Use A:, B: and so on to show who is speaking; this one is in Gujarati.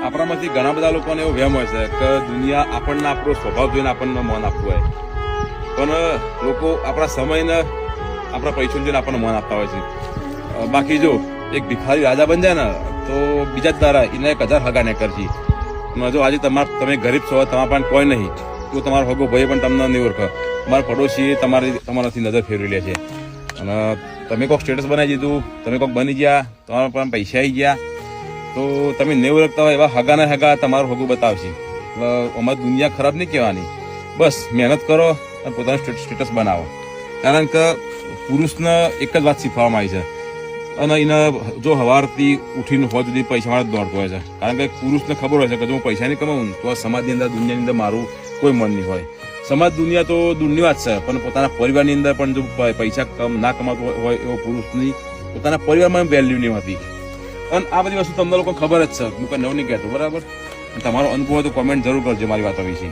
A: આપણામાંથી ઘણા બધા લોકોને એવો વહેમ હોય છે કે દુનિયા આપણને આપણો સ્વભાવ જોઈને આપણને મન આપવું હોય, પણ લોકો આપણા સમયને આપણા પૈસા જોઈને આપણને મન આપતા હોય છે. બાકી જો એક ભિખારી રાજા બની જાય ને તો બીજા જ તારા એને 1000 હગા ને કરજી. જો આજે તમે ગરીબ છો, તમારા પાસે કોઈ નહીં, તો તમારો હગો ભાઈ પણ તમને નહીં ઓળખે. તમારા પડોશી તમારાથી નજર ફેરવી લે છે. અને તમે કોઈક સ્ટેટસ બનાવી દીધું, તમે કોઈક બની ગયા, તમારા પાસે પૈસા આવી ગયા, તો તમે નહીં ઓળખતા હોય એવા હગાને હગા તમારું હગું બતાવશે. એટલે અમારી દુનિયા ખરાબ નહીં કહેવાની, બસ મહેનત કરો અને પોતાનું સ્ટેટસ બનાવો. કારણ કે પુરુષને એક જ વાત શીખવામાં આવી છે, અને એને જો સવારથી ઉઠીને હોવા સુધી પૈસા માટે દોડતો હોય છે. કારણ કે પુરુષને ખબર હોય છે કે જો હું પૈસા નહીં કમાવું તો આ સમાજની અંદર, દુનિયાની અંદર મારું કોઈ મન નહીં હોય. સમાજ દુનિયા તો દૂરની વાત છે, પણ પોતાના પરિવારની અંદર પણ જો પૈસા ના કમાતો હોય એવો પુરુષની પોતાના પરિવારમાં વેલ્યુ નહીં હોતી. અને આ બધી વસ્તુ તમને લોકો ખબર જ છે, હું કઈ નવું નહીં કહેતો, બરાબર? તમારો અનુભવ હોય તો કોમેન્ટ જરૂર કરજો મારી વાતો વિશે.